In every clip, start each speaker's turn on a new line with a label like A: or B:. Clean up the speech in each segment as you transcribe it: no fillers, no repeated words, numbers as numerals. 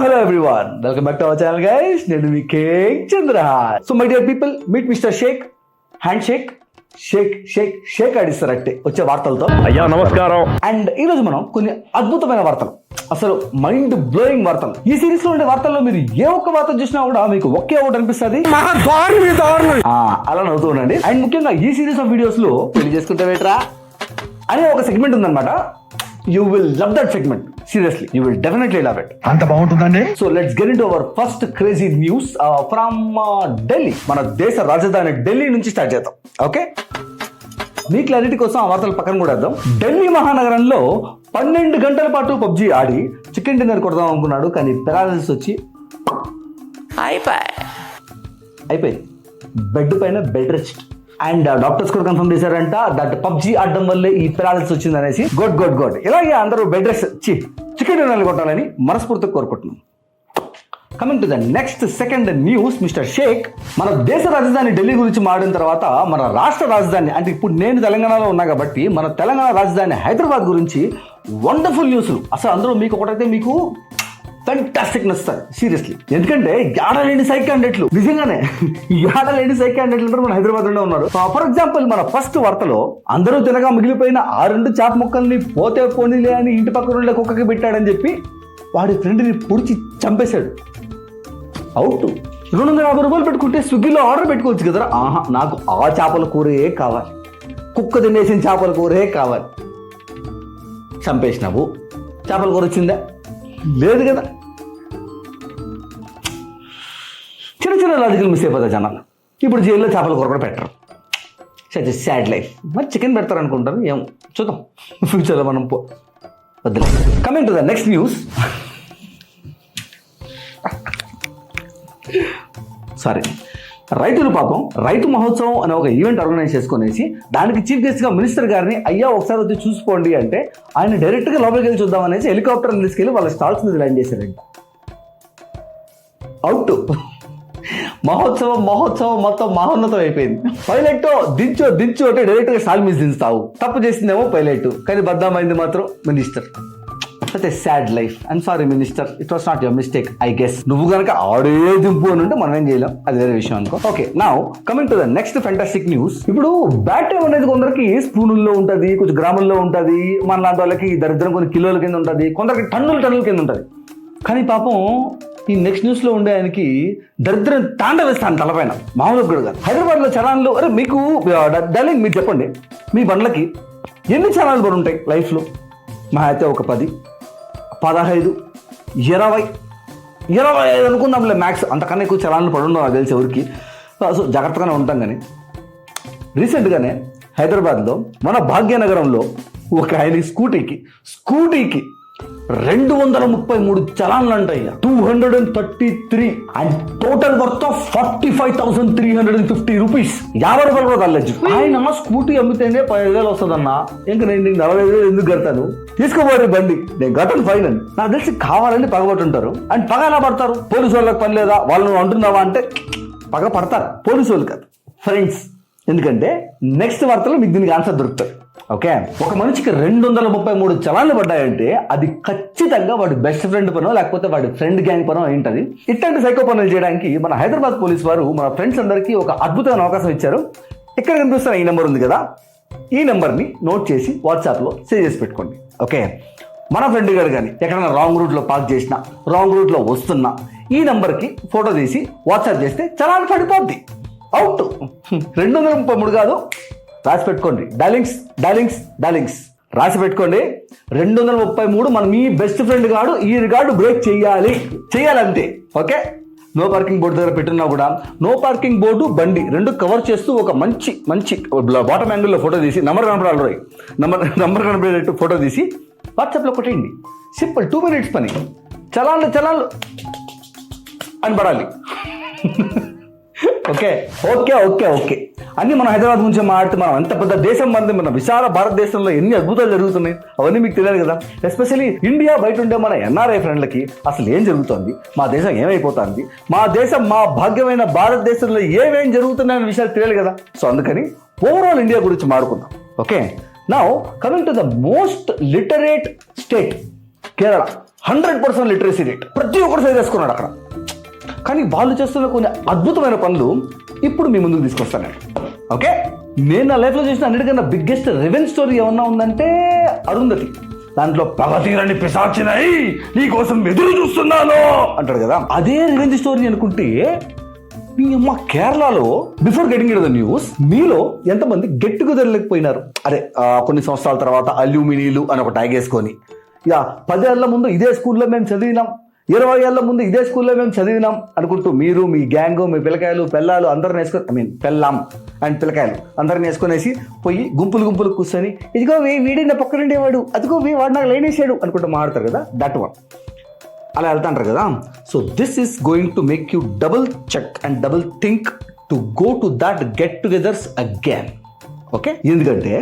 A: Hello everyone. Welcome back to our channel, guys. నేను మీ కేక్ Chandrahar. So my dear people, meet Mr. Sheikh. Handshake. Shake ఆడిస్తారట్టే వచ్చే వార్తలతో.
B: అయ్యా నమస్కారం.
A: అండ్ ఈ రోజు మనం కొన్ని అద్భుతమైన వార్తలు, అసలు మైండ్ బ్లోయింగ్ వార్తలు. ఈ సిరీస్ లో ఉండే వార్తల్లో మీరు ఏ ఒక్క వార్త చూసినా కూడా మీకు ఒకే ఒకటి అనిపిస్తుంది, అలా నవ్వుతూ ఉండండి. అండ్ ముఖ్యంగా ఈ సిరీస్ ఆఫ్ వీడియోస్ లో పెళ్లి చేసుకుంటే వేట్రా అనే ఒక సెగ్మెంట్ ఉందన్నమాట. You will love that segment. Seriously, you will definitely love it.
B: అంత బాగుంటుందండి.
A: So let's get into our first crazy news from Delhi. మన దేశ రాజధాని ఢిల్లీ నుంచి స్టార్ట్ చేద్దాం. ఓకే, మీ క్లారిటీ కోసం ఆ వార్తలు పక్కన కూడా వేద్దాం. ఢిల్లీ మహానగరంలో 12 గంటల పాటు పబ్జీ ఆడి చికెన్ డిన్నర్ కొడదాం అనుకున్నాడు, కానీ పెరాలసిస్ వచ్చి అయిపోయింది. బెడ్ పైన బెడ్ రెస్ట్. అండ్ డాక్టర్స్ కూడా కన్ఫర్మ్ చేశారంట దట్ పబ్జీ ఆడడం వల్లే ఈ పెరాలసిస్ వచ్చింది అనేసి. గుడ్. ఇలాగే అందరూ బెడ్ రెస్ట్ చికెన్ డిన్నర్ కొట్టాలని మనస్ఫూర్తిగా కోరుకుంటున్నాం. Coming to the next second news. Mister Sheikh మన దేశ రాజధాని ఢిల్లీ గురించి మాట్లాడిన తర్వాత మన రాష్ట్ర రాజధాని, అంటే ఇప్పుడు నేను తెలంగాణలో ఉన్నా కాబట్టి మన తెలంగాణ రాజధాని హైదరాబాద్ గురించి వండర్ఫుల్ న్యూస్లు. అసలు అందులో మీకు ఒకటైతే మీకు ఫెంటాస్టిక్ నచ్చుతారు సీరియస్లీ. ఎందుకంటే ఏడలేని సైక్ క్యాండిడేట్లు, నిజంగానే ఏడలేని సైక్ క్యాండిడేట్లు మన హైదరాబాద్ లోనే ఉన్నారు. ఫర్ ఎగ్జాంపుల్ మన ఫస్ట్ వార్తలో అందరూ తినగా మిగిలిపోయిన 2 చాప్ ముక్కల్ని పోతే పోనీలే అని ఇంటి పక్కన కుక్కకి పెట్టాడని చెప్పి వాడి ఫ్రెండ్ని పొడిచి చంపేశాడు. అవుట్. 250 రూపాయలు పెట్టుకుంటే స్విగ్గీలో ఆర్డర్ పెట్టుకోవచ్చు కదా. నాకు ఆ చేపల కూరే కావాలి, కుక్క తినేసిన చేపల కూరే కావాలి. చంపేసినావు, చేపల కూర వచ్చిందా? లేదు కదా. చిన్న లాజికల్ మిస్ అయిపోతాయి జనాలు. ఇప్పుడు జైల్లో చేపల కూర కూడా పెట్టరు. Such sad life. మరి చికెన్ పెడతారు అనుకుంటారు, ఏం చూద్దాం ఫ్యూచర్లో మనం వద్దులే. Coming to the next news. Sorry, రైతులు పాపం రైతు మహోత్సవం అనే ఒక ఈవెంట్ ఆర్గనైజ్ చేసుకునేసి దానికి చీఫ్ గెస్ట్గా మినిస్టర్ గారిని అయ్యా ఒకసారి వచ్చి చూసుకోండి అంటే ఆయన డైరెక్ట్గా లోపలికి వెళ్ళి చూద్దాం అనేసి హెలికాప్టర్ని తీసుకెళ్ళి వాళ్ళ స్టాల్స్ మీద ల్యాండ్ చేశారంట. అవుట్. మహోత్సవం మొత్తం మహోన్నతం అయిపోయింది. పైలట్ దించు అంటే డైరెక్ట్గా స్టాల్ మీద దించుతావు. తప్పు చేసిందేమో పైలట్, కానీ బద్దామైంది మాత్రం minister. Such a sad life. I'm sorry minister, it was not your mistake, I guess. నువ్వు కనుక ఆడే దింపు అని ఉంటే మనం ఏం చేయలేం, అది వేరే విషయం అనుకో. Okay, now coming to the next fantastic news. ఇప్పుడు బ్యాట్ టైం అనేది కొందరికి స్పూనుల్లో ఉంటుంది, కొంచెం గ్రాముల్లో ఉంటుంది, మన లాంటి వాళ్ళకి దరిద్రం కొన్ని కిలోల కింద ఉంటుంది, కొందరికి టన్నుల కింద ఉంటుంది. కానీ పాపం ఈ నెక్స్ట్ న్యూస్ లో ఉండే ఆయనకి దరిద్రం తాండవేస్తాను తలపైన, మామూలుగా కూడా కాదు. హైదరాబాద్ లో చలాన్లు, అరే మీకు డార్లింగ్ మీరు చెప్పండి, మీ బండ్లకి ఎన్ని చలాన్లు పడి ఉంటాయి లైఫ్ లో? మా అయితే ఒక 10, 15, 20 అనుకుందాంలే మ్యాక్స్. అంతకన్నా ఎక్కువ చలాన్లు పడుండవు నాకు తెలిసి ఎవరికి. సో జాగ్రత్తగానే ఉంటాం. కానీ రీసెంట్గానే హైదరాబాద్లో మన భాగ్యనగరంలో ఒక ఆయన స్కూటీకి 233 చలాన్లు అంటాయి. 233 and total worth of 45,350 rupees. 50 రూపాయలు కూడా తగ్గచ్చు. ఆయన స్కూటీ అమ్మితేనే 15,000 వస్తుందన్నా, ఇంకా నేను 45,000 ఎందుకు కడతాను, తీసుకోబోయే బండి నేను గతను ఫైన్ అని. నాకు తెలిసి కావాలని పగబట్టుంటారు. అండ్ పగ ఎలా పడతారు? పోలీసు వాళ్ళకి పని లేదా, వాళ్ళు అంటున్నావా అంటే పగ పడతారు, పోలీసు వాళ్ళు కాదు ఫ్రెండ్స్. ఎందుకంటే నెక్స్ట్ వార్తలో మీకు దీనికి ఆన్సర్ దొరుకుతాయి. ఓకే, ఒక మనిషికి 233 చలాన్లు పడ్డాయంటే అది ఖచ్చితంగా వాడి బెస్ట్ ఫ్రెండ్ పనో లేకపోతే వాడి ఫ్రెండ్ గ్యాంగ్ పనో ఏంటది. ఇట్లాంటి సైకో పనులు చేయడానికి మన హైదరాబాద్ పోలీస్ వారు మన ఫ్రెండ్స్ అందరికీ ఒక అద్భుతమైన అవకాశం ఇచ్చారు. ఇక్కడ కనిపిస్తున్న ఈ నెంబర్ ఉంది కదా, ఈ నెంబర్ని నోట్ చేసి వాట్సాప్లో సేవ్ చేసి పెట్టుకోండి. ఓకే, మన ఫ్రెండ్ గారు కానీ ఎక్కడైనా రాంగ్ రూట్లో పార్క్ చేసినా, రాంగ్ రూట్లో వస్తున్నా, ఈ నెంబర్కి ఫోటో తీసి వాట్సాప్ చేస్తే చలాన్ పడిపోద్ది. అవుట్. 233 కాదు, రాసి పెట్టుకోండి. డార్లింగ్స్ రాసి పెట్టుకోండి. 233 మనం ఈ బెస్ట్ ఫ్రెండ్ గాడు ఈ రికార్డు బ్రేక్ చేయాలంతే. ఓకే, నో పార్కింగ్ బోర్డు దగ్గర పెట్టినా కూడా నో పార్కింగ్ బోర్డు, బండి 2 కవర్ చేస్తూ ఒక మంచి బాటమ్ యాంగిల్లో ఫోటో తీసి నంబర్ కనపడేటట్టు ఫోటో తీసి వాట్సాప్లో కొట్టేయండి. సింపుల్, 2 minutes పని. చలాన్లు అని పడాలి. ఓకే అన్ని మన హైదరాబాద్ గురించి మాట్లాడితే మనం ఎంత పెద్ద దేశం మంది, మన విశాల భారతదేశంలో ఎన్ని అద్భుతాలు జరుగుతున్నాయి అవన్నీ మీకు తెలియదు కదా. ఎస్పెషల్లీ ఇండియా బయట ఉండే మన ఎన్ఆర్ఐ ఫ్రెండ్లకి అసలు ఏం జరుగుతుంది, మా దేశం ఏమైపోతుంది, మా దేశం మా భాగ్యమైన భారతదేశంలో ఏమేం జరుగుతున్నాయనే విషయాలు తెలియదు కదా. సో అందుకని ఓవరాల్ ఇండియా గురించి మాట్లాడుకుందాం. Okay, now coming to the most literate state, Kerala. 100% literacy rate. ప్రతి ఒక్కరు చదివేసుకున్నాడు అక్కడ. కానీ వాళ్ళు చేస్తున్న కొన్ని అద్భుతమైన పనులు ఇప్పుడు మీ ముందుకు తీసుకొస్తాను. ఓకే, నేను నా లైఫ్లో చేసిన అన్నిటికన్నా బిగ్గెస్ట్ రివెంజ్ స్టోరీ ఏమన్నా ఉందంటే అరుంధతి. దాంట్లో పగతీరని పిశాచినాయి నీ కోసం ఎదురు చూస్తున్నాను అంటాడు కదా, అదే రివెంజ్ స్టోరీ అనుకుంటే మీ అమ్మ కేరళలో before getting in the news మీలో ఎంతమంది గెట్ టుగెదర్ లేకపోయినారు? అదే కొన్ని సంవత్సరాల తర్వాత అల్యూమినీలు అని ఒక ట్యాగ్ వేసుకొని, ఇక 10 ఏళ్ల ముందు ఇదే స్కూల్లో మేము చదివినాం, 20 ఏళ్ల ముందు ఇదే స్కూల్లో మేము చదివినాం అనుకుంటూ మీరు మీ గ్యాంగు మీ పిల్లకాయలు పెళ్ళాలు అందరిని వేసుకొని పెళ్ళాం అండ్ పిల్లకాయలు అందరిని వేసుకొనేసి పోయి గుంపులు కూర్చొని ఇదిగో వీడి నా పక్కన ఉండేవాడు, అదిగో వాడు నాకు లైన్ వేసాడు అనుకుంటూ మాట్లాడతారు కదా, దట్ వన్. అలా వెళ్తాంటారు కదా. So this is going to make you double check and double think to go to that get togethers again. Okay, ఎందుకంటే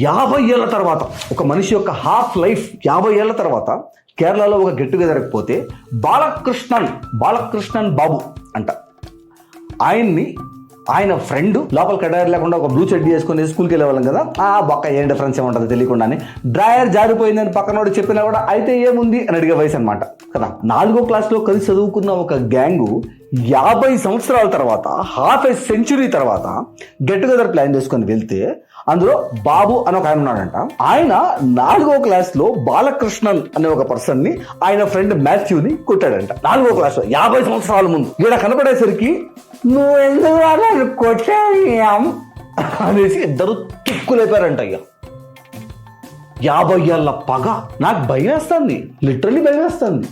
A: 50 ఏళ్ల తర్వాత ఒక మనిషి యొక్క హాఫ్ లైఫ్ 50 ఏళ్ల తర్వాత కేరళలో ఒక గెట్ టుగెదర్కి పోతే బాలకృష్ణన్ బాబు అంట, ఆయన ఫ్రెండ్ లోపల కడారు లేకుండా ఒక బ్లూ చెడ్డీ వేసుకొని స్కూల్కి వెళ్ళేవాళ్ళం కదా, బొక్క ఏం డిఫరెన్స్ ఏముంటుంది తెలియకుండానే, డ్రాయర్ జారిపోయిందని పక్కనోడు చెప్పినా కూడా అయితే ఏముంది అని అడిగే వయసు అనమాట కదా. 4వ క్లాస్లో కలిసి చదువుకున్న ఒక గ్యాంగు 50 సంవత్సరాల తర్వాత, హాఫ్ ఏ సెంచురీ తర్వాత గెట్ టుగెదర్ ప్లాన్ చేసుకొని వెళ్తే అందులో బాబు అని ఒక ఆయన ఉన్నాడంట. ఆయన 4వ క్లాస్లో బాలకృష్ణన్ అనే ఒక పర్సన్ ని ఆయన ఫ్రెండ్ మాథ్యూని కొట్టాడంట 4వ క్లాస్లో 50 సంవత్సరాల ముందు. ఈడ కనపడేసరికి నువ్వు ఎందుకు కొట్టాం అనేసి ఇద్దరు తిక్కులేపారంట. అయ్యా 50 ఏళ్ళ పగ నాకు భయం వేస్తుంది, లిటరలీ భయం వేస్తుంది.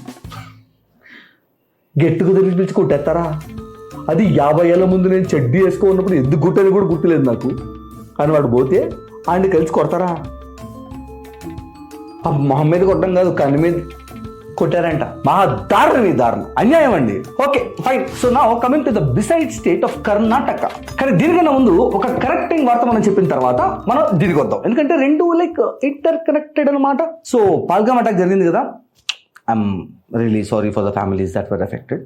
A: గెట్టుకు తిరిగి పిలిచి కొట్టేస్తారా? అది 50 ఏళ్ళ ముందు నేను చెడ్డీ వేసుకున్నప్పుడు ఎందుకు గుట్టని కూడా గుర్తులేదు నాకు అని వాడు పోతే ఆయన్ని కలిసి కొడతారా? మొహం మీద కొట్టడం కాదు, కన్ను మీద కొట్టారంట. మహా దారుణం, అన్యాయం అండి. Okay fine. సో నా coming to the beside state of Karnataka. కానీ దీనికన్నా ముందు ఒక కరెక్టింగ్ వార్త మనం చెప్పిన తర్వాత మనం దీనికి వద్దాం, ఎందుకంటే రెండు లైక్ ఇంటర్ కనెక్టెడ్ అనమాట. సో పాల్గామ్ అటాక్ జరిగింది కదా, I'm really sorry for the families that were affected.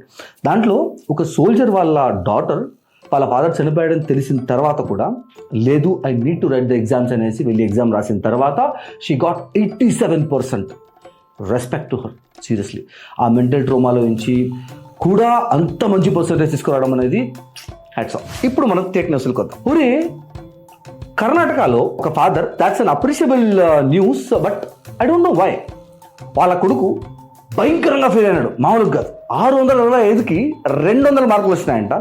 A: దాంట్లో ఒక సోల్జర్ వాళ్ళ డాటర్ వాళ్ళ ఫాదర్ చనిపోయాడని తెలిసిన తర్వాత కూడా లేదు I need to right the exams అనేసి వెళ్ళి ఎగ్జామ్ రాసిన తర్వాత she got 87%. Respect to her, seriously. ఆ మెంటల్ ట్రోమాలో నుంచి కూడా అంత మంచి పర్సెంటేజ్ తీసుకురావడం అనేది హ్యాట్స్ ఆఫ్. ఇప్పుడు మనం టేక్ న్యూస్కి వద్దాం. ఊరే కర్ణాటకలో ఒక father, that's an appreciable news, but I don't know why వాళ్ళ కొడుకు భయంకరంగా ఫెయిల్ అయినాడు, మామూలుగా కాదు. 625కి 200 మార్కులు వచ్చినాయంట.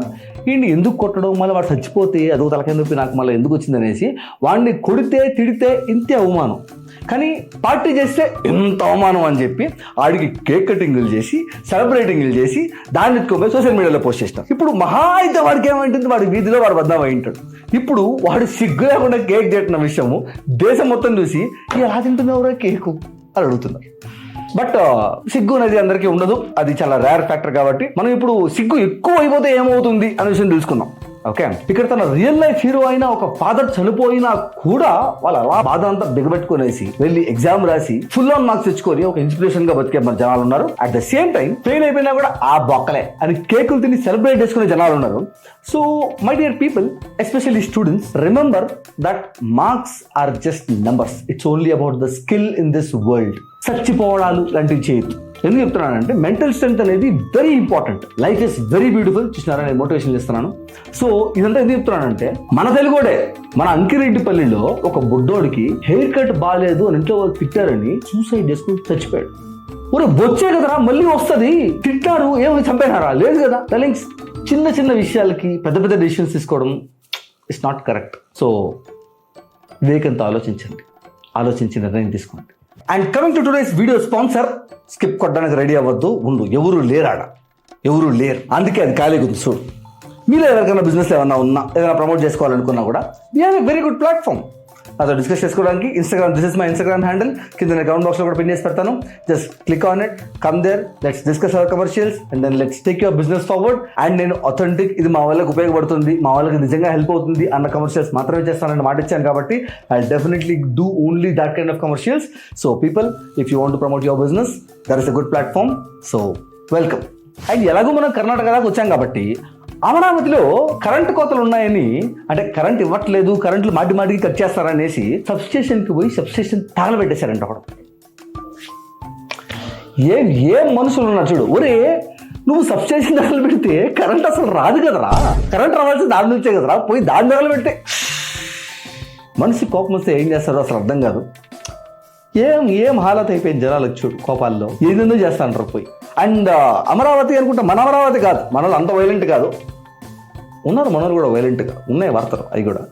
A: వీడిని ఎందుకు కొట్టడం, మళ్ళీ వాడు చచ్చిపోతే అదో తలకాయ నొప్పి నాకు మళ్ళీ ఎందుకు వచ్చింది అనేసి వాడిని కొడితే తిడితే ఇంతే అవమానం, కానీ పార్టీ చేస్తే ఎంత అవమానం అని చెప్పి వాడికి కేక్ కటింగ్లు చేసి సెలబ్రేటింగ్లు చేసి దాన్ని ఎత్తుకోపోయి సోషల్ మీడియాలో పోస్ట్ చేస్తాం. ఇప్పుడు మహా అయితే వాడికి ఏమంటుంది, వాడి వీధిలో వాడు బద్నాం అయి ఉంటాడు. ఇప్పుడు వాడు సిగ్గు లేకుండా కేక్ తింటున్న విషయము దేశం మొత్తం చూసి ఎలా తింటున్నావురా కేకు అని అడుగుతున్నారు. బట్ సిగ్గు అనేది అందరికీ ఉండదు, అది చాలా రేర్ ఫ్యాక్టర్. కాబట్టి మనం ఇప్పుడు సిగ్గు ఎక్కువ అయిపోతే ఏమవుతుంది అనే విషయం తెలుసుకుందాం. ఓకే, ఇక్కడ తన రియల్ లైఫ్ హీరో అయిన ఒక ఫాదర్ చనిపోయినా కూడా వాళ్ళు అలా బాధ అంతా బిగబెట్టుకునేసి వెళ్ళి ఎగ్జామ్ రాసి ఫుల్ ఆన్ మార్క్స్ తెచ్చుకొని ఒక ఇన్స్పిరేషన్ గా బతికే మన జనాలు ఉన్నారు. At the same time fail అయిపోయినా కూడా ఆ బొక్కలే అని కేకులు తిని సెలబ్రేట్ చేసుకునే జనాలు ఉన్నారు. So my dear people, especially students, remember that marks are just numbers. It's only about the skill in this world. చచ్చిపోవడాలు లాంటివి చేయొద్దు. ఎందుకు చెప్తున్నానంటే మెంటల్ స్ట్రెంత్ అనేది very important. Life is very beautiful. చూసినారా, నేను మోటివేషన్ ఇస్తున్నాను. సో ఇదంతా ఎందుకు చెప్తున్నానంటే మన తెలుగుడే, మన అంకిరెడ్డిపల్లిలో ఒక బుడ్డోడికి హెయిర్ కట్ బాగాలేదు అని ఇంట్లో వాళ్ళు తిట్టారని సూసైడ్ చేసుకుని చచ్చిపోయాడు. ఊరే వచ్చే కదరా, మళ్ళీ వస్తుంది, తిట్టారు, ఏమి చంపేనారా? లేదు కదా. టెలింగ్స్ చిన్న చిన్న విషయాలకి పెద్ద పెద్ద డెసిషన్స్ తీసుకోవడం ఇట్స్ నాట్ కరెక్ట్. సో వివేకంతో ఆలోచించండి, ఆలోచించి నిర్ణయం తీసుకోండి. And coming to today's video sponsor, skip కొట్టడానికి రెడీ అవ్వద్దు. ఉండు, ఎవరు లేరాడ, ఎవరు లేరు, అందుకే అది ఖాళీగా ఉంది. చూడు, మీరు ఎవరికైనా బిజినెస్ ఏమన్నా ఉన్నా, ఏదైనా ప్రమోట్ చేసుకోవాలనుకున్నా కూడా we have a very good platform. అదో డిస్కస్ చేసుకోవడానికి Instagram, this is my Instagram handle, కింద నేను కమెంట్ బాక్స్లో కూడా పిన్ చేసి పెడతాను. Just click on it, come there, let's discuss our commercials and then let's take your business forward. And నేను authentic, ఇది మా వాళ్ళకి ఉపయోగపడుతుంది, మా వాళ్ళకి నిజంగా హెల్ప్ అవుతుంది అన్న కమర్షియల్స్ మాత్రమే చేస్తానని మాట ఇచ్చాను. కాబట్టి I definitely do only that kind of commercials. So people, if you want to promote your business, there is a good platform. So welcome. And ఎలాగో మనం కర్ణాటక దాకా వచ్చాం కాబట్టి అమరావతిలో కరెంటు కోతలు ఉన్నాయని, అంటే కరెంట్ ఇవ్వట్లేదు, కరెంట్లు మాటికి కట్ చేస్తారనేసి సబ్స్టేషన్కి పోయి సబ్స్టేషన్ తగలబెట్టేశారంట ఒకడు. ఏం ఏం మనుషులు ఉన్నారు చూడు. ఒరే నువ్వు సబ్స్టేషన్ ధరలు పెడితే కరెంట్ అసలు రాదు కదరా, కరెంట్ రావాల్సి దాని నుంచే కదరా, పోయి దాని ధరలు పెడితే మనిషి కోపం వస్తే ఏం చేస్తారో అసలు అర్థం కాదు. ఏం హాలత్ అయిపోయింది జనాలకు చూడు కోపాల్లో, ఏదేందో చేస్తా అంటారు పోయి. అండ్ అమరావతి అనుకుంటా, మన అమరావతి కాదు, మనోళ్ళు అంత వైలెంట్ కాదు, ఉన్నారు మనోళ్ళు కూడా వైలెంట్గా ఉన్నాయి వార్తలు, అవి కూడా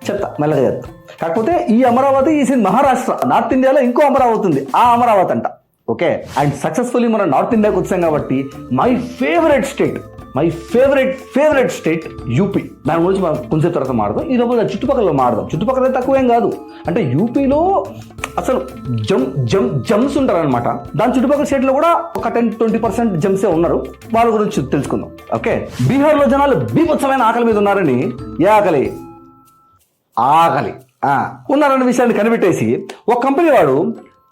A: చెత్త మెల్లగా చెత్త. కాకపోతే ఈ Amaravati is in Maharashtra, north ఇండియాలో ఇంకో అమరావతి ఉంది, ఆ అమరావతి అంట. ఓకే, అండ్ సక్సెస్ఫుల్లీ మనం నార్త్ ఇండియాకి వచ్చాం కాబట్టి మై ఫేవరెట్ స్టేట్ యూపీ. దాని గురించి మనం కొంచెం తర్వాత మాడదాం. ఈ రోజు చుట్టుపక్కల మాడదాం. చుట్టుపక్కల తక్కువేం కాదు, అంటే యూపీలో అసలు జమ్స్ ఉంటారనమాట. దాని చుట్టుపక్కల స్టేట్లో కూడా ఒక 10-20% జమ్సే ఉన్నారు, వాళ్ళ గురించి తెలుసుకుందాం. ఓకే, బీహార్లో జనాలు బీభత్సమైన ఆకలి మీద ఉన్నారని, ఏ ఆకలి ఉన్నారన్న విషయాన్ని కనిపెట్టేసి ఒక కంపెనీ వాడు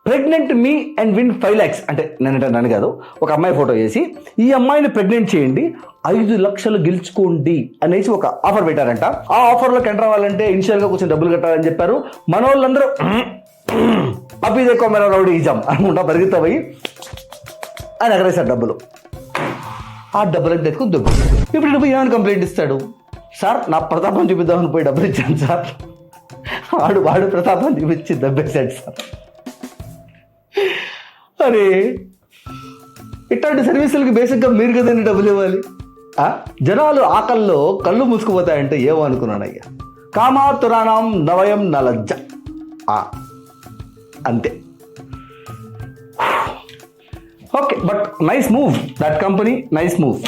A: pregnant me and win 5 lakhs, అంటే నన్ను కాదు, ఒక అమ్మాయి ఫోటో వేసి ఈ అమ్మాయిని ప్రెగ్నెంట్ చేయండి 5 లక్షలు గెలుచుకోండి అనేసి ఒక ఆఫర్ పెట్టారంట. ఆ ఆఫర్లోకి ఎంటర్ అవ్వాలంటే ఇనిషియల్గా కొంచెం డబ్బులు కట్టాలని చెప్పారు. మన వాళ్ళందరూ అవి ఎక్కువ మన రౌడీ ఇజాం అనుకుంటా పరిగెత్తా పోయి ఆయన ఎగరేశారు డబ్బులు. ఆ డబ్బులు తెచ్చుకుని దొబ్బు. ఇప్పుడు నువ్వు ఏమైనా కంప్లైంట్ ఇస్తాడు, సార్ నా ప్రతాపం చూపిద్దామని పోయి డబ్బులు ఇచ్చాను సార్, వాడు ప్రతాపం చూపించి దబ్బేశాడు సార్. అరే ఇట్లాంటి సర్వీసులకి బేసిక్గా మీరు కదండి డబ్బులు ఇవ్వాలి. జనాలు ఆకల్లో కళ్ళు మూసుకుపోతాయంటే ఏమో అనుకున్నానయ్యా. కామాతురాణం నవయం నలజ్జ, అంతే. Okay, but nice move that company, nice move.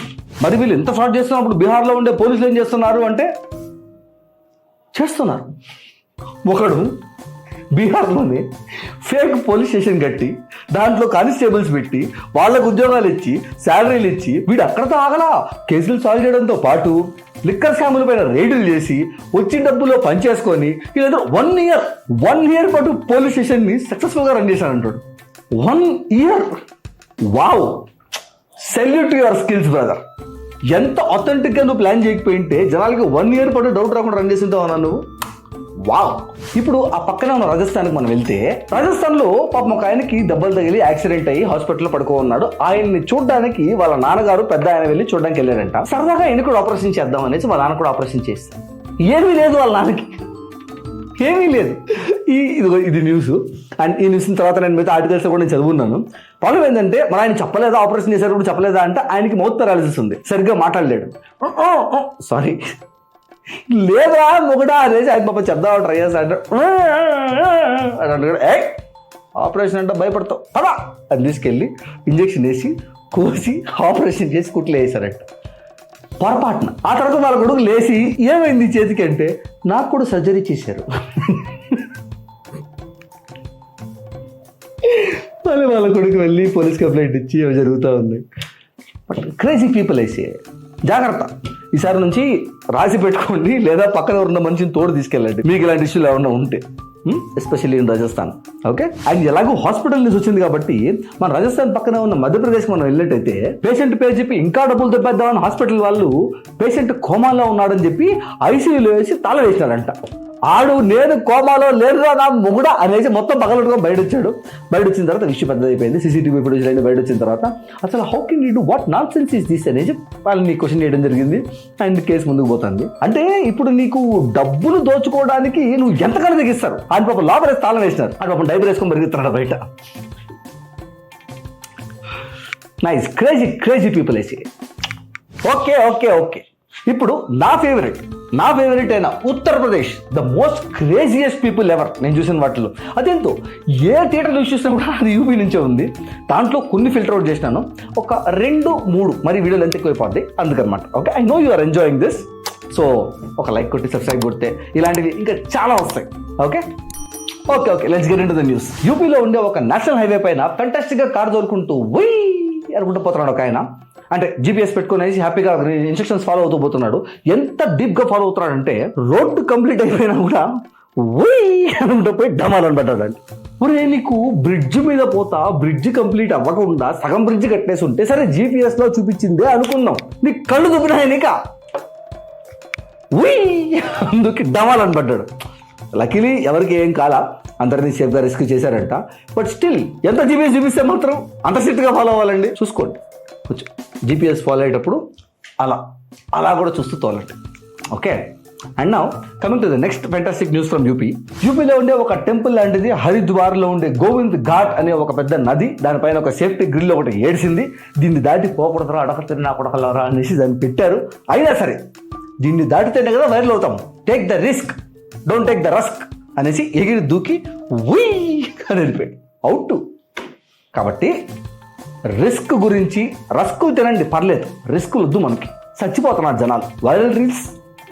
A: మరి వీళ్ళు ఎంత ఫ్రాడ్ చేస్తున్నప్పుడు బీహార్లో ఉండే పోలీసులు ఏం చేస్తున్నారు అంటే చేస్తున్నారు. ఒకడు బీహార్లోనే ఫేక్ పోలీస్ స్టేషన్ కట్టి దాంట్లో కానిస్టేబుల్స్ పెట్టి వాళ్ళకు ఉద్యోగాలు ఇచ్చి శాలరీలు ఇచ్చి వీడు అక్కడతో ఆగలా, కేసులు సాల్వ్ చేయడంతో పాటు లిక్కర్ స్కాముల పైన రైడులు చేసి వచ్చిన డబ్బులో పనిచేసుకొని వీళ్ళందరూ 1 year పాటు పోలీస్ స్టేషన్ని సక్సెస్ఫుల్గా రన్ చేశానంటాడు. 1 year, wow, salute to your skills brother. ఎంత ఆథెంటిక్గా నువ్వు ప్లాన్ చేయకపోయింటే జనాలకి 1 year పాటు డౌట్ రాకుండా రన్ చేసి ఉంటావు అన్నా నువ్వు. వావ్. ఇప్పుడు ఆ పక్కనే ఉన్న రాజస్థాన్కి మనం వెళ్తే, రాజస్థాన్లో పాపం ఒక ఆయనకి దెబ్బలు తగిలి యాక్సిడెంట్ అయ్యి హాస్పిటల్లో పడుకో ఉన్నాడు. ఆయన్ని చూడడానికి వాళ్ళ నాన్నగారు పెద్ద ఆయన వెళ్ళి చూడడానికి వెళ్ళారంట. సరదాగా ఆయన కూడా ఆపరేషన్ చేద్దాం అనేసి వాళ్ళ నాన్న కూడా ఆపరేషన్ చేస్తారు. ఏమీ లేదు వాళ్ళ నాన్నకి, ఏమీ లేదు. ఇది న్యూస్. అండ్ ఈ న్యూస్ తర్వాత నేను మిగతా ఆర్టికల్స్ కూడా నేను చదువున్నాను. ప్రాబ్లం ఏంటంటే మరి ఆయన చెప్పలేదా, ఆపరేషన్ చేశారు కూడా చెప్పలేదా అంటే ఆయనకి మౌత్ పారాలిసిస్ ఉంది, సరిగ్గా మాట్లాడలేడు. సారీ లేదా మొగడా అనేసి ఆయన పాప చెప్దాం ట్రై చేస్తాడు. ఆపరేషన్ అంటే భయపడతావు అలా అని తీసుకెళ్ళి ఇంజక్షన్ వేసి కోసి ఆపరేషన్ చేసి కుట్లు వేసారంట పొరపాటున. ఆ తర్వాత వాళ్ళ కొడుకు లేచి ఏమైంది చేతికి అంటే నాకు కూడా సర్జరీ చేశారు. మళ్ళీ వాళ్ళ కొడుకు వెళ్ళి పోలీస్ కంప్లైంట్ ఇచ్చి అవి జరుగుతూ ఉంది. బట్ క్రేజీ పీపుల్ అయితే జాగ్రత్త, ఈసారి నుంచి రాసి పెట్టుకోండి, లేదా పక్కన ఉన్న మనిషిని తోడు తీసుకెళ్ళండి మీకు ఇలాంటి ఇష్యూలు ఏమన్నా ఉంటే, especially in Rajasthan. Okay, and ఎలాగో హాస్పిటల్ నుంచి వచ్చింది కాబట్టి మన రాజస్థాన్ పక్కన ఉన్న మధ్యప్రదేశ్ మనం వెళ్ళినట్టయితే పేషెంట్ పేరు చెప్పి ఇంకా డబ్బులు తెప్పేద్దామని హాస్పిటల్ వాళ్ళు పేషెంట్ కోమాలో ఉన్నాడని చెప్పి ఐసీయూలో వేసి తాళం వేసినారంట. ఆడు నేను కోమాలో లేరురా నా మొగుడా అనేసి మొత్తం పగలట్టుకొని బయట వచ్చాడు. బయట వచ్చిన తర్వాత విషయం పెద్దదైపోయింది. సీసీటీవీ ఫుటేజ్ అయినా బయట వచ్చిన తర్వాత అసలు how can you do what non sense is this అనేసి వాళ్ళని క్వశ్చన్ చేయడం జరిగింది. అండ్ కేసు ముందుకు పోతుంది. అంటే ఇప్పుడు నీకు డబ్బులు దోచుకోవడానికి నువ్వు ఎంతకన్నా తెగిస్తారు. ఆయన పాపం లోపల తాళం వేసినారు, ఆయన పాపం డైపర్ వేసుకొని పెరుగుతున్నాడు బయట. నైస్, క్రేజీ పీపుల్ వేసి. ఓకే ఇప్పుడు నా ఫేవరెట్ అయిన Uttar Pradesh, the most craziest people ever నేను చూసిన వాటిలో. అదేంతో ఏ థియేటర్ యూస్ చేసినా కూడా అది యూపీ నుంచే ఉంది. దాంట్లో కొన్ని ఫిల్టర్ అవుట్ చేసినాను, ఒక 2-3 మరి వీడియోలు ఎంత ఎక్కువైపోద్ది అందుకనమాట. Okay, I know you are enjoying this. So ఒక లైక్ కొట్టి సబ్స్క్రైబ్ కొడితే ఇలాంటివి ఇంకా చాలా వస్తాయి. Okay, let's get into the news. యూపీలో ఉండే ఒక నేషనల్ హైవే పైన ఫెంటాస్టిక్గా కార్ తోలుకుంటూ అనుకుంటూ పోతున్నాడు ఒక ఆయన. అంటే జీపీఎస్ పెట్టుకుని హ్యాపీగా ఇన్స్ట్రక్షన్స్ ఫాలో అవుతూ పోతున్నాడు. ఎంత డీప్గా ఫాలో అవుతున్నాడు అంటే రోడ్డు కంప్లీట్ అయిపోయినా కూడా అనుకుంటూ పోయి డమాలని పెట్టాడండి. ఒరే నీకు బ్రిడ్జ్ మీద పోతా, బ్రిడ్జ్ కంప్లీట్ అవ్వకుండా సగం బ్రిడ్జ్ కట్టేసి ఉంటే సరే జీపీఎస్లో చూపించిందే అనుకున్నాం, నీ కళ్ళు దుబ్బినాయి నీక అందుకే డమాలని పడ్డాడు. లక్కీలీ ఎవరికి ఏం కాలా. అందరినీ సేఫ్గా రెస్క్యూ చేశారంట. బట్ స్టిల్ ఎంత జీపీఎస్ చూపిస్తే మాత్రం అంత స్ట్రిక్ట్గా ఫాలో అవ్వాలండి? చూసుకోండి కొంచెం జీపీఎస్ ఫాలో అయ్యేటప్పుడు అలా కూడా చూస్తూ తోలండి. Okay, and now coming to the next fantastic news from UP. యూపీలో ఉండే ఒక టెంపుల్ లాంటిది హరిద్వార్లో ఉండే గోవింద్ ఘాట్ అనే ఒక పెద్ద నది, దానిపైన ఒక సేఫ్టీ గ్రిల్ ఒకటి ఏడ్చింది. దీన్ని దాటి పోకూడదురా, అడగతిని నా కొడకలరా అనేసి దాన్ని పెట్టారు. అయినా సరే దీన్ని దాటితేనే కదా వైరల్ అవుతాం. Take the risk, don't take the rusk అనేసి ఎగిరి దూకి ఉయ్ అని వెళ్ళిపోయాడు అవుట్. కాబట్టి రిస్క్ గురించి, రస్క్ తినండి పర్లేదు, రిస్క్ వద్దు మనకి. చచ్చిపోతున్నారు జనాలు. Viral reels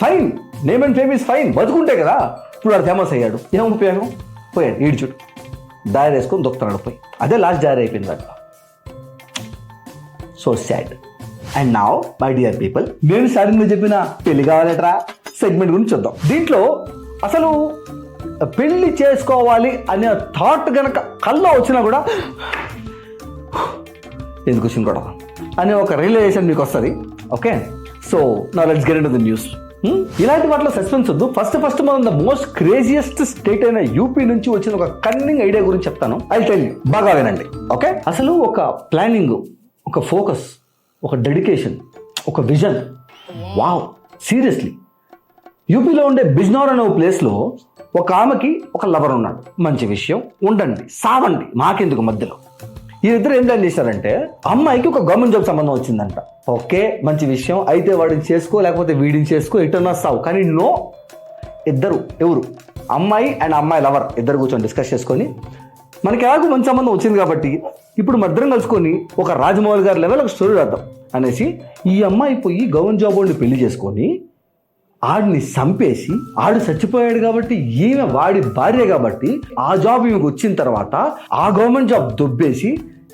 A: fine, name and fame is fine, బతుకుంటే కదా. ఇప్పుడు వాడు ఫేమస్ అయ్యాడు, ఏం ఉపయోగం? పోయాడు ఈడు చుట్టూ డైరీ వేసుకొని దొక్కుతున్నాడు పోయి. అదే లాస్ట్ డైరీ అయిపోయింది దాంట్లో. So sad. And now my dear people, నేను స్టార్టింగ్ లో చెప్పిన పెళ్లి కావాలట్రా సెగ్మెంట్ గురించి చూద్దాం. దీంట్లో అసలు పెళ్లి చేసుకోవాలి అనే థాట్ గనక కల్లో వచ్చినా కూడా ఎందుకు వచ్చింది కూడా అనే ఒక రియలైజేషన్ మీకు వస్తుంది. Okay, so now let's get into the news. ఇలాంటి వాటిలో సస్పెన్స్ వద్దు. ఫస్ట్ మనం ద మోస్ట్ క్రేజియస్ట్ స్టేట్ అయిన యూపీ నుంచి వచ్చిన ఒక కన్నింగ్ ఐడియా గురించి చెప్తాను. ఐ టెల్ యూ, బాగా వినండి. ఓకే, అసలు ఒక ప్లానింగ్, ఒక ఫోకస్, ఒక డెడికేషన్, ఒక విజన్. Wow, seriously. యూపీలో ఉండే బిజ్నౌర్ అనే ప్లేస్లో ఒక ఆమెకి ఒక లవర్ ఉన్నాడు. మంచి విషయం, ఉండండి, సావండి, మాకెందుకు మధ్యలో. వీరిద్దరు ఏం ప్లాన్ చేశారంటే, అమ్మాయికి ఒక గవర్నమెంట్ జాబ్ సంబంధం వచ్చిందంట. ఓకే, మంచి విషయం. అయితే వాడిని చేసుకో, లేకపోతే వీడిని చేసుకో, ఎటన్నా సావు. కానీ నో, ఇద్దరు ఎవరు, అమ్మాయి అండ్ అమ్మాయి లవర్ ఇద్దరు కూర్చొని డిస్కస్ చేసుకొని, మనకి ఎలాగో మంచి సంబంధం వచ్చింది కాబట్టి ఇప్పుడు మద్దరం కలుసుకొని ఒక రాజమౌళి గారి లెవెల్ ఒక స్టోరీ రాద్దాం అనేసి ఈ అమ్మాయి పోయి గవర్నమెంట్ జాబ్ వాడిని పెళ్లి చేసుకొని ఆడిని చంపేసి, ఆడు చచ్చిపోయాడు కాబట్టి ఈమె వాడి భార్య కాబట్టి ఆ జాబ్ ఈమెకు వచ్చిన తర్వాత ఆ గవర్నమెంట్ జాబ్ దొబ్బేసి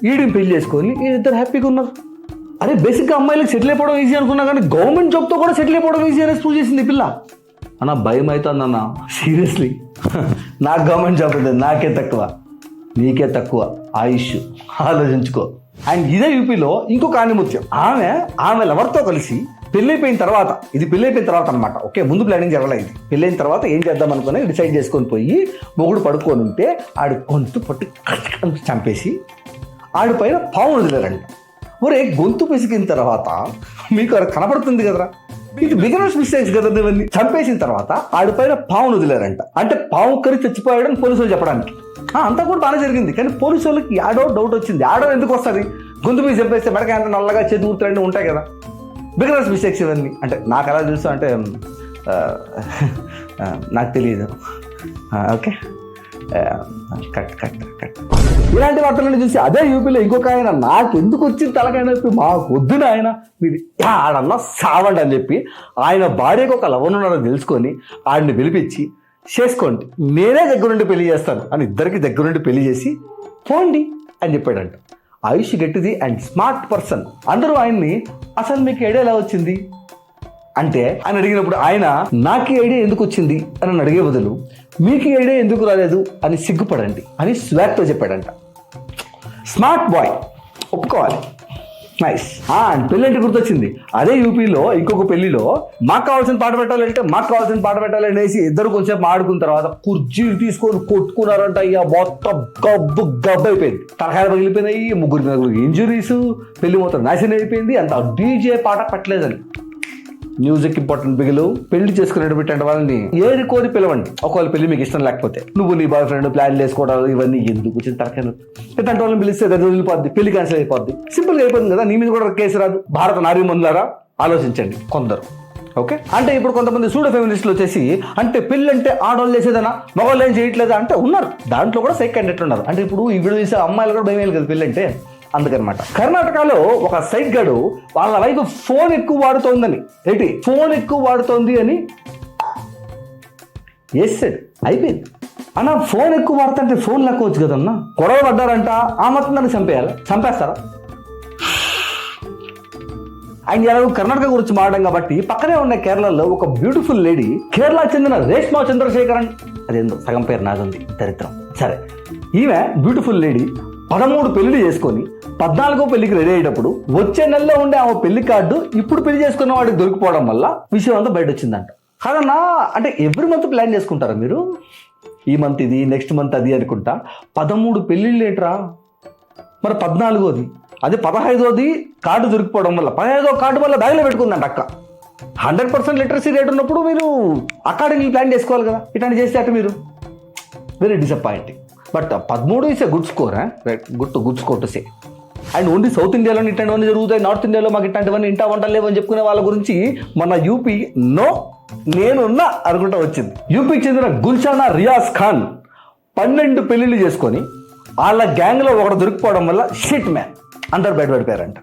A: ఈడిని పెళ్లి చేసుకొని ఇద్దరు హ్యాపీగా ఉన్నారు. అరే బేసిక్గా అమ్మాయిలకు సెటిల్ అయిపోవడం ఈజీ అనుకున్నా కానీ గవర్నమెంట్ జాబ్తో కూడా సెటిల్ అయిపోవడం ఈజీ అనేసి ప్రూవ్ చేసింది ఈ పిల్ల. అన్న భయం అవుతుందన్న, సీరియస్లీ. నాకు గవర్నమెంట్ జాబ్ ఉంది, నాకే తక్కువ, నీకే తక్కువ ఆయుష్, ఆలోచించుకో. అండ్ ఇదే యూపీలో ఇంకొక ఆనిముత్యం. ఆమె లవర్తో కలిసి పెళ్ళైపోయిన తర్వాత, ఇది పెళ్ళైపోయిన తర్వాత అనమాట. ఓకే, ముందు ప్లానింగ్ జరగలేదు. పెళ్ళైన తర్వాత ఏం చేద్దాం అనుకుని డిసైడ్ చేసుకొని పోయి మొగుడు పడుకొని ఉంటే ఆడు గొంతు పట్టి చంపేసి ఆడి పైన పాము వదిలేరండి. ఒరే, గొంతు పిసికిన తర్వాత మీకు అది కనపడుతుంది కదరా, ఇది బిగినర్స్ మిస్టేక్స్ కదండి. ఇవన్నీ చంపేసిన తర్వాత ఆడిపైన పావును వదిలేరంట. అంటే పావు కరి చచ్చిపోయాడని పోలీసులు చెప్పడానికి. అంతా కూడా బాగానే జరిగింది. కానీ పోలీసు వాళ్ళకి ఆడో డౌట్ వచ్చింది. ఆడో ఎందుకు వస్తుంది? గొంతు మీద చంపేస్తే మెడకాయ అంత నల్లగా చేతి ఊతులన్నీ ఉంటాయి కదా. బిగినర్స్ మిస్టేక్స్ ఇవన్నీ. అంటే నాకు ఎలా తెలుసు అంటే నాకు తెలియదు. Okay, cut cut cut. ఇలాంటి వార్తలను చూసి అదే యూపీలో ఇంకొక ఆయన, నాకు ఎందుకు వచ్చింది తలకైనా చెప్పి, మాకు వద్దున ఆయన మీరు ఆడన్నా సావండి అని చెప్పి ఆయన భార్యకు ఒక లవనున్నాడని తెలుసుకొని ఆడిని పిలిపించి చేసుకోండి, నేనే దగ్గరుండి పెళ్లి చేస్తాను అని ఇద్దరికి దగ్గరుండి పెళ్లి చేసి పోండి అని చెప్పాడంట. ఆయుష్ గట్టిది అండ్ స్మార్ట్ పర్సన్. అందరూ ఆయన్ని అసలు మీకు ఐడియా ఎలా వచ్చింది అంటే అని అడిగినప్పుడు ఆయన నాకు ఈ ఐడియా ఎందుకు వచ్చింది అని అడిగే బదులు మీకు ఈ ఐడియా ఎందుకు రాలేదు అని సిగ్గుపడండి అని స్వాగ్తో చెప్పాడంట. స్మార్ట్ బాయ్, ఒప్పుకోవాలి. నైస్. అండ్ పెళ్ళంటే గుర్తొచ్చింది. అదే యూపీలో ఇంకొక పెళ్లిలో మాకు కావాల్సిన పాట పెట్టాలంటే మాకు కావాల్సిన పాట పెట్టాలి అనేసి ఇద్దరు కొంచెం ఆడుకున్న తర్వాత కుర్చీలు తీసుకొని కొట్టుకున్నారంట. ఇక మొత్తం గబ్బు అయిపోయింది, తలకాయలు పగిలిపోయినాయి, ముగ్గురు ఇంజురీస్, పెళ్లి మొత్తం నాశనం అయిపోయింది. అంత డీజే పాట పెట్టలేదని. Music important. బిగులు పెళ్లి చేసుకునేటువంటి వాళ్ళని ఏది కోరి పిలవండి. ఒకవేళ పెళ్లి మీకు ఇష్టం లేకపోతే, నువ్వు నీ బాయ్ ఫ్రెండ్ ప్లాన్ చేసుకోవడాలు ఇవన్నీ ఎందుకు వచ్చిన తరకాయలు. ఇట్లాంటి వాళ్ళని పిలిస్తే దగ్గర వెళ్ళిపోద్ది, పెళ్లి క్యాన్సిల్ అయిపోద్ది. సింపుల్గా అయిపోతుంది కదా. నీ మీద కూడా కేసు రాదు. భారత నారీ మందులారా ఆలోచించండి కొందరు. ఓకే, అంటే ఇప్పుడు కొంతమంది సూడో ఫెమినిస్టులు వచ్చేసి అంటే పెళ్లి అంటే ఆడవాళ్ళు చేసేదనా, మగవాళ్ళు ఏం చేయట్లేదా అంటే ఉన్నారు. దాంట్లో కూడా సైక్ క్యాండిడేట్ ఉన్నారు. అంటే ఇప్పుడు ఈ వీడియో చేసే అమ్మాయిలు కూడా భయం కదా పెళ్లి అంటే. అందుకనమాట కర్ణాటకలో ఒక సైక్ గాడు వాళ్ళ వైపు ఫోన్ ఎక్కువ వాడుతోందని, ఏంటి ఫోన్ ఎక్కువ వాడుతోంది అని వేసాడు. అయిపోయింది అన్న. ఫోన్ ఎక్కువ వాడుతుంటే ఫోన్ లెక్కవచ్చు కదన్నా. గొడవ పడ్డారంట, ఆ మాత్రం దాన్ని చంపేయాలి. చంపేస్తారా? ఆయన ఎలాగో కర్ణాటక గురించి మాట్లాడడం కాబట్టి పక్కనే ఉన్న కేరళలో ఒక బ్యూటిఫుల్ లేడీ, కేరళ చెందిన రేష్మా చంద్రశేఖరన్, అదేందో సగం పేరు నాదుంది, దరిద్రం. సరే, ఈమె బ్యూటిఫుల్ లేడీ 13 పెళ్లి చేసుకొని 14వ పెళ్లికి రెడీ అయ్యేటప్పుడు వచ్చే నెలలో ఉండే ఆమె పెళ్లి కార్డు ఇప్పుడు పెళ్లి చేసుకున్న వాడికి దొరికిపోవడం వల్ల విషయం అంతా బయట వచ్చిందంట. కాదన్నా, అంటే ఎవ్రీ మంత్ ప్లాన్ చేసుకుంటారా మీరు? ఈ మంత్ ఇది, నెక్స్ట్ మంత్ అది అనుకుంటా. 13 పెళ్ళిళ్ళు ఏంట్రా? మరి 14ది, అది 15ది కార్డు దొరికిపోవడం వల్ల 15వ కార్డు వల్ల బ్యాగ్లో పెట్టుకుందంట అక్క. 100% లిటరసీ రేట్ ఉన్నప్పుడు మీరు అకార్డింగ్లీ ప్లాన్ చేసుకోవాలి కదా. ఇట్లాంటి చేస్తే అటు మీరు very disappointing. But 13 is a good score, good score to say. And only south ఇండియాలో ఇట్లాంటివన్నీ జరుగుతాయి, నార్త్ ఇండియాలో మాకు ఇట్లాంటివన్నీ ఇంటా వంటలు లేవని చెప్పుకునే వాళ్ళ గురించి మన యూపీ నో నేనున్నా అనుకుంటా వచ్చింది. యూపీకి చెందిన గుల్షానా రియాజ్ ఖాన్ 12 పెళ్లిళ్ళు చేసుకొని వాళ్ళ గ్యాంగ్లో ఒకటి దొరికిపోవడం వల్ల షిట్ మ్యాన్ అందరు బయటపడిపోయారంట.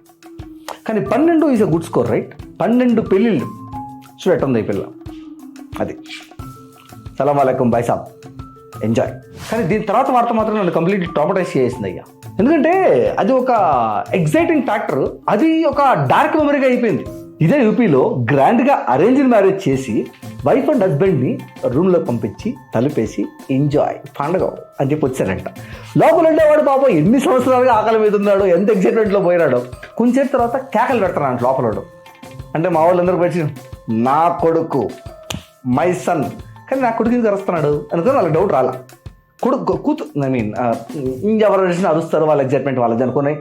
A: కానీ 12 is a good score right. 12 పెళ్ళిళ్ళు చూడటం ఉంది ఈ పిల్ల. అది సలాం వాలేకుం బాయ్ సాబ్, ఎంజాయ్. కానీ దీని తర్వాత వార్త మాత్రం నన్ను కంప్లీట్లీ ట్రామటైజ్ చేసింది అయ్యా. ఎందుకంటే అది ఒక ఎగ్జైటింగ్ ఫ్యాక్టర్, అది ఒక డార్క్ మెమరీగా అయిపోయింది. ఇదే యూపీలో గ్రాండ్గా అరేంజ్డ్ మ్యారేజ్ చేసి వైఫ్ అండ్ హస్బెండ్ని రూమ్లో పంపించి తలుపేసి ఎంజాయ్ పండగ అని చెప్పి వచ్చారంట. లోపల ఉండేవాడు పాపం ఎన్ని సంవత్సరాలుగా ఆకలి మీద ఉన్నాడో, ఎంత ఎగ్జైట్మెంట్లో పోయినాడో. కొంచెం తర్వాత కేకలు పెడతానంట లోపలడు. అంటే మా వాళ్ళందరూ వచ్చి నా కొడుకు మై సన్, కానీ నా కొడుకు కరుస్తున్నాడు అనుకుని వాళ్ళకి డౌట్ రాలా. కూతు ఐ మీన్ ఎవరు వచ్చినా అరుస్తారు, వాళ్ళ ఎగ్జైట్మెంట్ వాళ్ళది అనుకుని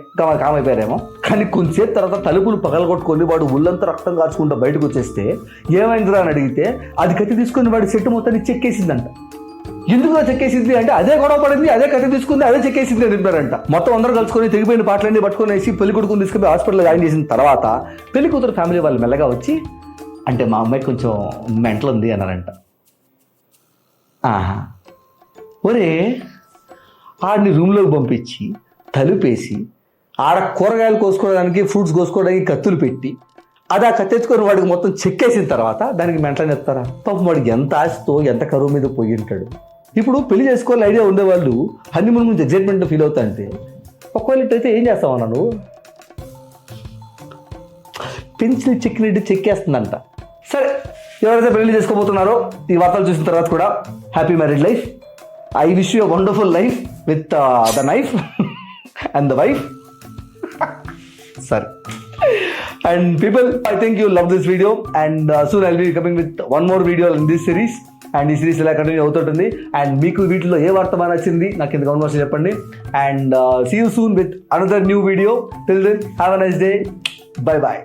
A: కామైపోయారేమో. కానీ కొంచెంసేపు తర్వాత తలుపులు పగలగొట్టుకొని వాడు ఒళ్ళంతా రక్తం కాచుకుంటూ బయటకు వచ్చేస్తే ఏమైందిరా అని అడిగితే అది కత్తి తీసుకుని వాడి సెట్ మొత్తాన్ని చెక్కేసిందంట. ఎందుకు చెక్కేసింది అంటే అదే గొడవ పడింది, అదే కత్తి తీసుకుంది, అదే చెక్కేసింది అని చెప్పారంట. మొత్తం అందరూ కలుసుకొని తెగిపోయిన పాటలన్నీ పట్టుకొని వేసి పెళ్లి కొడుకుని తీసుకుని హాస్పిటల్లో జాయిన్ చేసిన తర్వాత పెళ్లి కూతురు ఫ్యామిలీ వాళ్ళు మెల్లగా వచ్చి అంటే మా అమ్మాయి కొంచెం మెంటల్ ఉంది అన్నారంట. ఆహా, ఒరే ఆడిని రూమ్లోకి పంపించి తలుపేసి ఆడ కూరగాయలు కోసుకోవడానికి, ఫ్రూట్స్ కోసుకోవడానికి కత్తులు పెట్టి అది ఆ కత్తెచ్చుకొని వాడికి మొత్తం చెక్కేసిన తర్వాత దానికి మెంటలని చెప్తారా? పాపం వాడికి ఎంత ఆశతో ఎంత కరువు మీద పోయి ఉంటాడు. ఇప్పుడు పెళ్లి చేసుకోవాలని ఐడియా ఉండేవాళ్ళు హనీమూన్ గురించి ఎగ్జైట్మెంట్ ఫీల్ అవుతా అంటే ఒకవేళ ఇట్టయితే ఏం చేస్తావన్నా నువ్వు? పెన్సిల్ చెక్కినట్టు చెక్కేస్తుందంట. సరే, ఎవరైతే పెళ్లి చేసుకోబోతున్నారో ఈ వార్తలు చూసిన తర్వాత కూడా happy married life. I wish you a wonderful life with the knife and the wife. Sorry. And people, I think you love this video, and soon I'll be coming with one more video in this series. And ఈ series ఇలా continue అవుతుంటుంది. And మీకు వీటిలో ఏ వార్త బాగా నచ్చింది నాకు కింద కామెంట్ బాక్స్లో చెప్పండి. And see you soon with another new video. Till then, have a nice day. Bye bye.